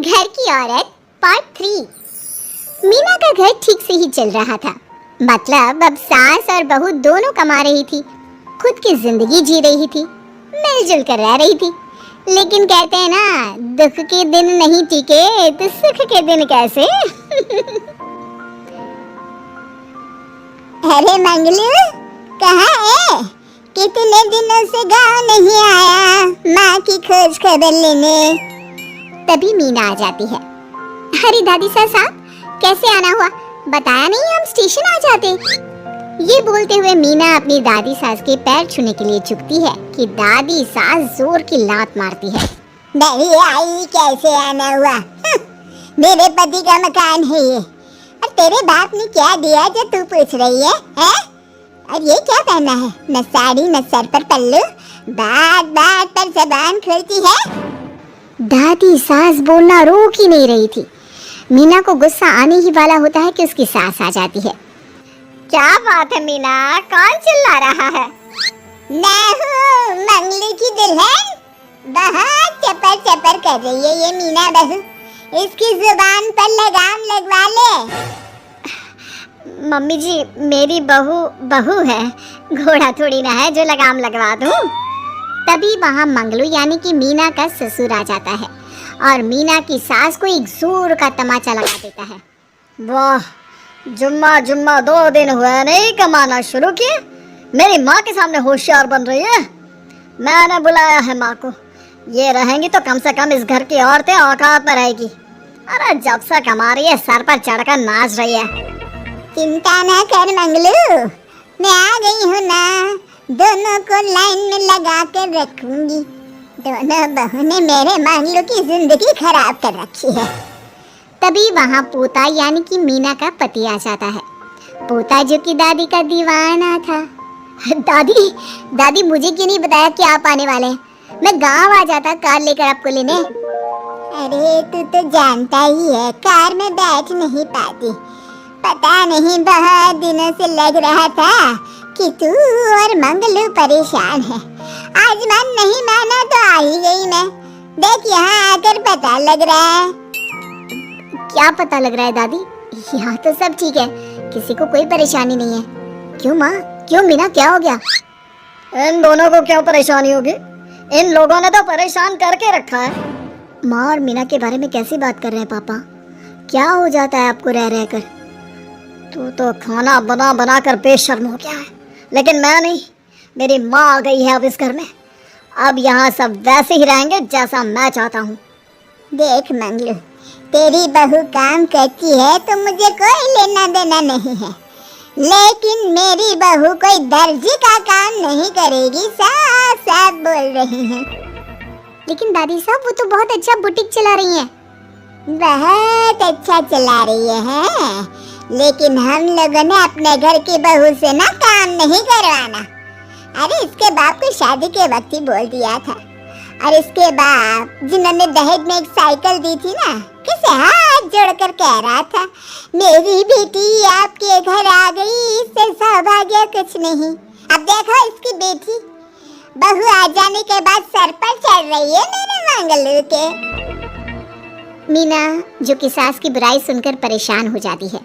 घर की औरत पार्ट 3। मीना का घर ठीक से ही चल रहा था। मतलब अब सास और बहू दोनों कमा रही थी, खुद की जिंदगी जी रही थी, मिलजुल कर रह रही थी। लेकिन कहते हैं ना, दुख के दिन नहीं टिके तो सुख के दिन कैसे। अरे मंगलू, कहाँ है? कितने दिनों से गाँव नहीं आया माँ की खोज खबर लेने। तभी मीना आ जाती है। अरे दादी साहब, कैसे आना हुआ? बताया नहीं, हम स्टेशन आ जाते। ये बोलते हुए मीना अपनी दादी सास के पैर छूने के लिए झुकती है कि दादी सास जोर की लात मारती है। नहीं आई, कैसे आना हुआ? मेरे पति का मकान है ये। और तेरे बाप ने क्या दिया जो तू पूछ रही है? और ये क्या पहना है? न साड़ी न सर पर पल्लू, बात बात पर जबान खुलती है। दादी सास बोलना रोक ही नहीं रही थी। मीना को गुस्सा आने ही वाला होता है कि उसकी सास आ जाती है। क्या बात है मीना, कौन चिल्ला रहा है? मैं हूँ मंगलू की दुल्हन। बहुत चपर चपर कर रही है ये मीना बहू। इसकी जुबान पर लगाम लगवा ले। मम्मी जी, मेरी बहू है, घोड़ा थोड़ी ना है जो लगाम लगवा दूं। तभी वहाँ मंगलू यानी कि मीना का ससुर आ जाता है और मीना की सास को एक जोर का तमाचा लगा देता है। वाह, जुम्मा 2 दिन हुआ नहीं कमाना शुरू किए, मेरी माँ के सामने होशियार बन रही है। मैंने बुलाया है माँ को, ये रहेंगी तो कम से कम इस घर की औरतें औकात में रहेगी। अरे जब से कमा रही है सर पर चढ़कर नाच रही है। चिंता ना कर मंगलू, मैं आ गई हूँ ना, दोनों को लाइन में लगा कर रखूंगी। दोनों बहू ने मेरे मंगलू की जिंदगी खराब कर रखी है। तभी वहाँ पोता यानी कि मीना का पति आ जाता है। पोता जो कि दादी का दीवाना था। दादी मुझे क्यों नहीं बताया कि आप आने वाले हैं? मैं गांव आ जाता कार लेकर आपको लेने। अरे तू तो जानता ही है, कार में बैठ नहीं पाती। पता नहीं बहुत दिनों से लग रहा था कि तू और मंगलू परेशान है। आज मन नहीं माना तो आ ही गई मैं। देख यहाँ आकर पता लग रहा है। क्या पता लग रहा है दादी? यहाँ तो सब ठीक है, किसी को कोई परेशानी नहीं है। क्यों माँ, क्यों मीना, क्या हो गया? इन दोनों को क्यों परेशानी होगी? इन लोगों ने तो परेशान करके रखा है। माँ और मीना के बारे में कैसी बात कर रहे हैं पापा? क्या हो जाता है आपको रह रह कर? तू तो खाना बना बना कर बेशर्म हो गया है, लेकिन मैं नहीं। मेरी माँ आ गई है अब इस घर में। अब यहाँ सब वैसे ही रहेंगे जैसा मैं चाहता हूँ। देख मंगलू, तेरी बहू काम करती है तो मुझे कोई लेना देना नहीं है, लेकिन मेरी बहू कोई दर्जी का काम नहीं करेगी, साफ साफ बोल रही हैं। लेकिन दादी साहब, वो तो बहुत अच्छा बुटीक चला रही हैं। बहुत अच्छा चला रही है, लेकिन हम लोगों ने अपने घर की बहू से ना काम नहीं करवाना। अरे इसके बाप को शादी के वक्त ही बोल दिया था। और इसके बाप जिन्होंने दहेज में एक साइकिल दी थी ना, किसे हाथ जोड़कर कह रहा था, मेरी बेटी आपके घर आ गई, इससे सौभाग्य कुछ नहीं। अब देखो इसकी बेटी बहू आ जाने के बाद सर पर चढ़ रही है मेरे मंगलू के। मीना जो कि सास की बुराई सुनकर परेशान हो जाती है।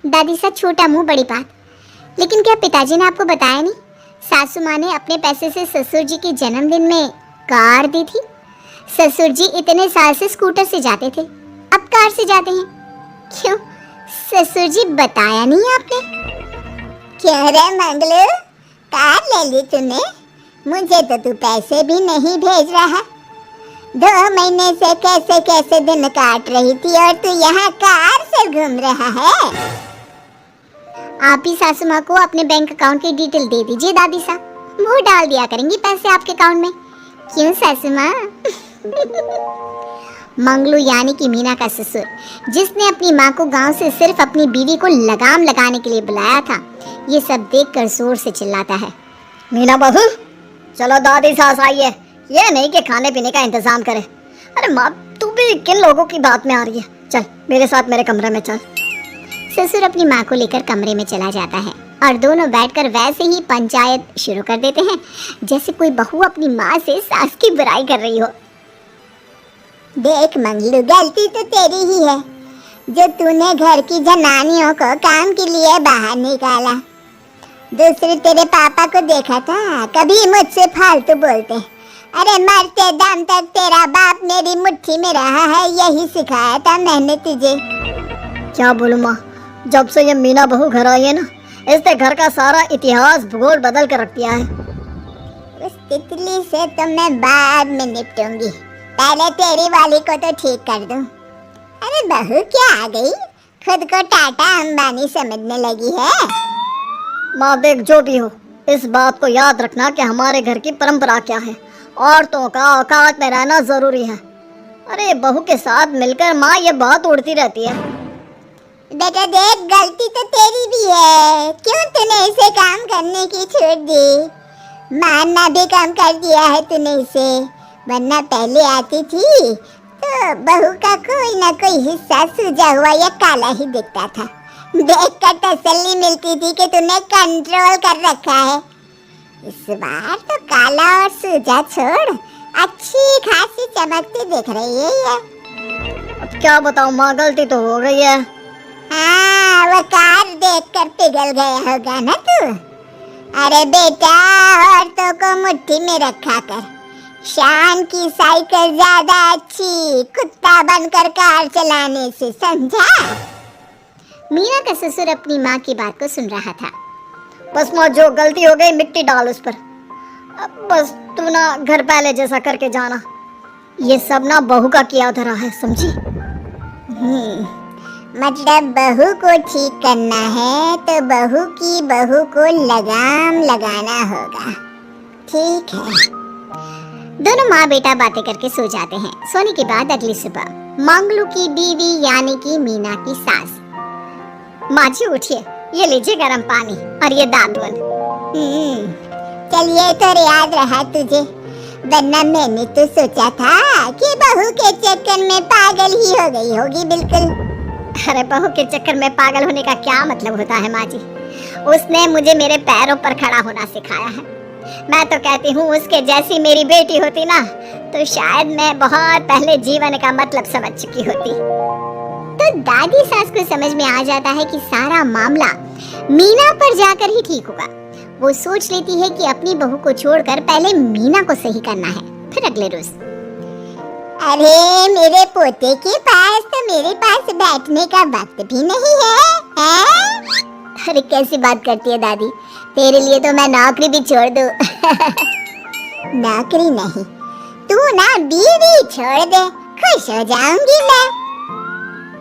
दादी सा छोटा मुंह बड़ी बात। लेकिन क्या पिताजी ने आपको बताया नहीं? सासू माँ ने अपने पैसे से ससुर जी के जन्मदिन में कार दी थी। ससुर जी इतने साल से स्कूटर से जाते थे, अब कार से जाते हैं। क्यों ससुर जी, बताया नहीं आपने? क्यों रे मंगलू, कार ले ली तूने? मुझे तो तू पैसे भी नहीं भेज रहा। 2 महीने से कैसे कैसे दिन काट रही थी और तू यहाँ कार से घूम रहा है। आप ही सासू माँ को अपने बैंक अकाउंट की डिटेल दे दीजिए दादी साहब, वो डाल दिया करेंगी पैसे आपके अकाउंट में। क्यों सासू माँ? मंगलू यानी कि मीना का ससुर, जिसने अपनी माँ को गांव से सिर्फ अपनी बीवी को लगाम लगाने के लिए बुलाया था, ये सब देखकर जोर से चिल्लाता है। मीना बहू, चलो दादी सास आई है, ये नहीं कि खाने पीने का इंतजाम करे। अरे माँ, तू भी किन लोगों की बात में आ रही है? चल मेरे साथ मेरे कमरे में चल। ससुर अपनी माँ को लेकर कमरे में चला जाता है और दोनों बैठकर वैसे ही पंचायत शुरू कर देते हैं जैसे कोई बहू अपनी माँ से सास की बुराई कर रही हो। देख मंगलू, गलती तो तेरी ही है जो तूने घर की जनानियों को काम के लिए बाहर निकाला। दूसरे तेरे पापा को देखा था, कभी मुझसे फालतू बोलते। अरे मरते दम तक तेरा बाप मेरी मुट्ठी में रहा है, यही सिखाया था मैंने तुझे। क्या बोलूं माँ, जब से ये मीना बहू घर आई है ना, इसने घर का सारा इतिहास भूगोल बदल कर रख दिया है। उस तितली से तो मैं बाद में निपटूंगी, पहले तेरी वाली को तो ठीक कर दूं। अरे बहू क्या आ गई, खुद को टाटा अंबानी समझने लगी है। माँ देख, जो भी हो, इस बात को याद रखना कि हमारे घर की परंपरा क्या है। औरतों का औकात में रहना जरूरी है। अरे बहू के साथ मिलकर माँ ये बात उड़ती रहती है। बेटा देख, गलती तो तेरी भी है, क्यों तूने इसे काम करने की छूट दी। मारना भी कम कर दिया है तूने इसे, वरना पहले आती थी तो बहू का कोई ना कोई हिस्सा सूजा हुआ या काला ही दिखता था। देखकर तसल्ली मिलती थी कि तूने कंट्रोल कर रखा है। इस बार तो काला और सूजा छोड़, अच्छी खासी चमकती दिख रही है ये। अब क्या बताऊं माँ, गलती तो हो गई है। हाँ, वो कार देखकर पिघल गया होगा ना तू। अरे बेटा, औरतों को मुट्ठी में रखा कर। शान की साइकिल ज्यादा अच्छी कुत्ता बनकर कार चलाने से, समझा। मीना का ससुर अपनी माँ की बात को सुन रहा था। बस माँ, जो गलती हो गई मिट्टी डाल उस पर। अब बस तू ना घर पहले जैसा करके जाना। ये सब ना बहू का किया धरा है, समझी। मतलब बहू को ठीक करना है तो बहू को लगाम लगाना होगा। ठीक है। दोनों माँ बेटा बातें करके सो जाते हैं। सोने के बाद अगली सुबह मंगलू की बीवी यानी कि मीना की सास, माँ जी उठिए, ये लीजिए गर्म पानी और ये दातुन। चलिए तो याद रहा तुझे, वरना मैंने तो सोचा था कि बहू के चक्कर में पागल ही हो गई होगी बिल्कुल। अरे बहू के चक्कर में पागल होने का क्या मतलब होता है माँ जी? उसने मुझे मेरे पैरों पर खड़ा होना सिखाया है। मैं तो कहती हूँ उसके जैसी मेरी बेटी होती ना तो शायद मैं बहुत पहले जीवन का मतलब समझ चुकी होती। तो दादी सास को समझ में आ जाता है कि सारा मामला मीना पर जाकर ही ठीक होगा। वो सोच लेती है कि अपनी बहू को छोड़कर पहले मीना को सही करना है। फिर अगले रोज, अरे मेरे पोते के पास तो मेरे पास बैठने का वक्त भी नहीं है? अरे कैसी बात करती है दादी, तेरे लिए तो मैं नौकरी भी छोड़ दूं। नौकरी नहीं, तू ना बीवी छोड़ दे, खुश हो जाऊंगी मैं।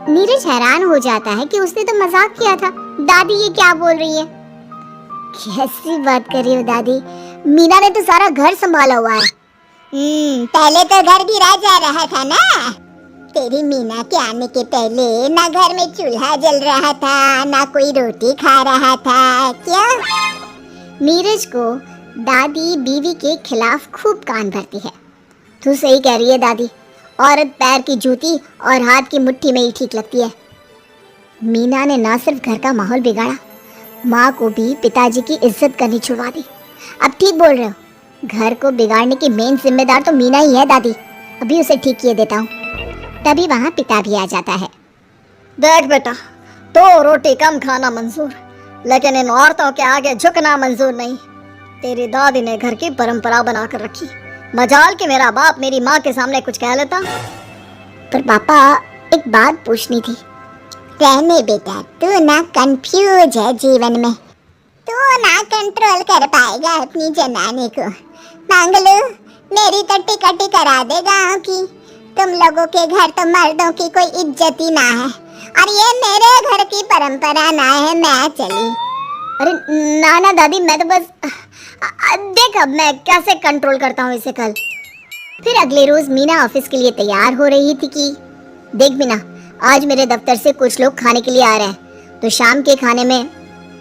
नीरज हैरान हो जाता है कि उसने तो मजाक किया था। दादी ये क्या बोल रही है? कैसी बात कर रही हो दादी, मीना ने तो सारा घर संभाला हुआ है। पहले तो घर भी राजा रहा था ना। तेरी मीना के आने के पहले ना घर में चूल्हा जल रहा था, ना कोई रोटी खा रहा था। क्या? नीरज को दादी बीवी के खिलाफ खूब कान भरती है। तू सही कह रही है दादी, औरत पैर की जूती और हाथ की मुट्ठी में ही ठीक लगती है। मीना ने ना सिर्फ घर का माहौल बिगाड़ा, माँ को भी पिताजी की इज्जत करनी छुड़वा दी। अब ठीक बोल रहे हो, घर को बिगाड़ने की मेन जिम्मेदार तो मीना ही है दादी। अभी उसे ठीक किए देता हूँ। तभी वहाँ पिता भी आ जाता है। देख बेटा, तो रोटी कम खाना मंजूर, लेकिन इन औरतों के आगे झुकना मंजूर नहीं। तेरी दादी ने घर की परंपरा बना कर रखी, मजाल कि मेरा बाप मेरी माँ के सामने कुछ कह लेता। पर पापा एक बात पूछनी थी। रहने बेटा, तू ना कंफ्यूज है जीवन में, तू ना कंट्रोल कर पाएगा अपनी जनानी को। मंगलू मेरी तो टिकट करा दे गाँव की। तुम लोगों के घर तो मर्दों की कोई इज्जत ही ना है, और ये मेरे घर की परंपरा ना है। मैं चली। अरे ना ना दादी, मैं तो बस देख अब मैं कैसे कंट्रोल करता हूँ इसे कल। फिर अगले रोज मीना ऑफिस के लिए तैयार हो रही थी कि देख मीना, आज मेरे दफ्तर से कुछ लोग खाने के लिए आ रहे हैं, तो शाम के खाने में।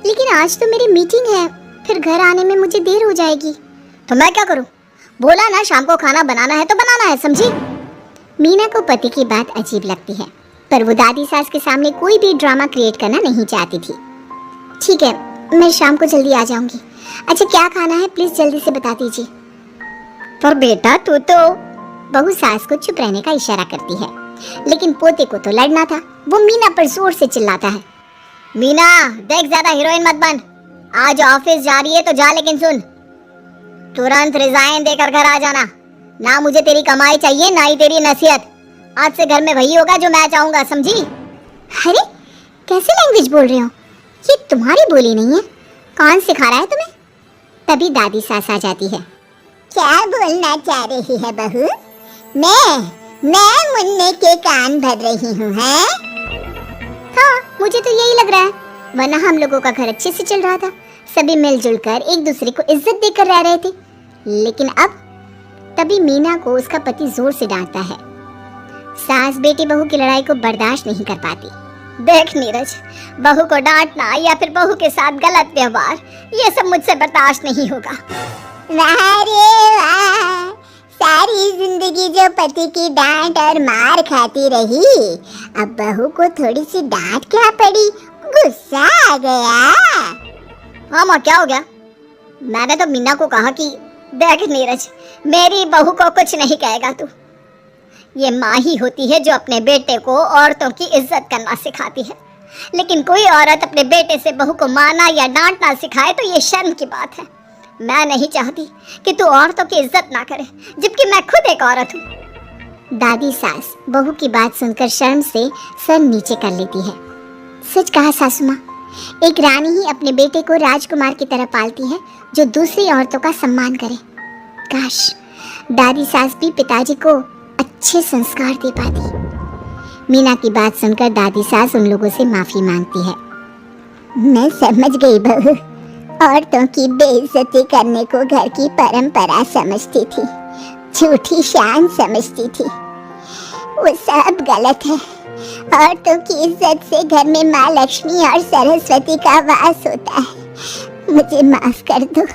लेकिन आज तो मेरी मीटिंग है, फिर घर आने में मुझे देर हो जाएगी। तो मैं क्या करूँ? बोला ना शाम को खाना बनाना है तो बनाना है, समझी। मीना को पति की बात अजीब लगती है, पर वो दादी सास के सामने कोई भी ड्रामा क्रिएट करना नहीं चाहती थी। ठीक है, मैं शाम को जल्दी आ जाऊंगी। अच्छा क्या खाना है प्लीज जल्दी से बता दीजिए। पर बेटा तू तो बहू सास को चुप रहने का इशारा करती है, लेकिन पोते को तो लड़ना था। वो मीना पर जोर से चिल्लाता है, मीना देख ज्यादा हीरोइन मत बन, आज ऑफिस जा रही है तो जा, लेकिन सुन तुरंत रिजाइन देकर घर आ जाना। ना मुझे तेरी कमाई चाहिए ना ही तेरी नसीहत। आज से घर में वही होगा जो मैं चाहूंगा, समझी? अरे कैसे लैंग्वेज बोल रहे हो, ये तुम्हारी बोली नहीं है, कौन सिखा रहा है तुम्हें? तभी दादी सास आ जाती है। क्या बोलना चाह रही है बहू? मैं मुन्ने के कान भर रही हूँ, हैं? हाँ, मुझे तो यही लग रहा है, वरना हम लोगों का घर अच्छे से चल रहा था, सभी मिलजुल कर एक दूसरे को इज्जत देकर रह रहे थे। लेकिन अब तभी मीना को उसका पति जोर से डांटता है। सास बेटी बहू की लड़ाई को बर्दाश्त नहीं कर पाती। देख नीरज, बहू को डांटना या फिर बहू के साथ गलत व्यवहार, ये सब मुझसे बर्दाश्त नहीं होगा। वाह रे वाह, सारी जिंदगी जो पति की डांट और मार खाती रही, अब बहू को थोड़ी सी डांट क्या पड़ी, गुस्सा आ गया। हाँ माँ, क्या हो गया? मैंने तो मीना को कहा कि देख नीरज, मेरी बहू को कुछ नहीं कहेगा तू। ये माँ ही होती है जो अपने बेटे को औरतों की इज्जत करना सिखाती है, लेकिन कोई औरत अपने बेटे से बहू को मारना या डांटना सिखाए तो ये शर्म की बात है। मैं नहीं चाहती कि तू औरतों की इज्जत ना करे, जबकि मैं खुद एक औरत हूँ। दादी सास बहू की बात सुनकर शर्म से सर नीचे कर लेती है। सच कहा सासू माँ, एक रानी ही अपने बेटे को राजकुमार की तरह पालती है जो दूसरी औरतों का सम्मान करे। काश दादी सास भी पिताजी को अच्छे संस्कार दे पाती। मीना की बात सुनकर दादी सास उन लोगों से माफी मांगती है। मैं समझ गई बहू, औरतों की बेइज्जती करने को घर की परंपरा समझती थी, झूठी शान समझती थी। वो सब गलत है। औरतों की इज्जत से घर में माँ लक्ष्मी और सरस्वती का वास होता है। मुझे माफ कर दो।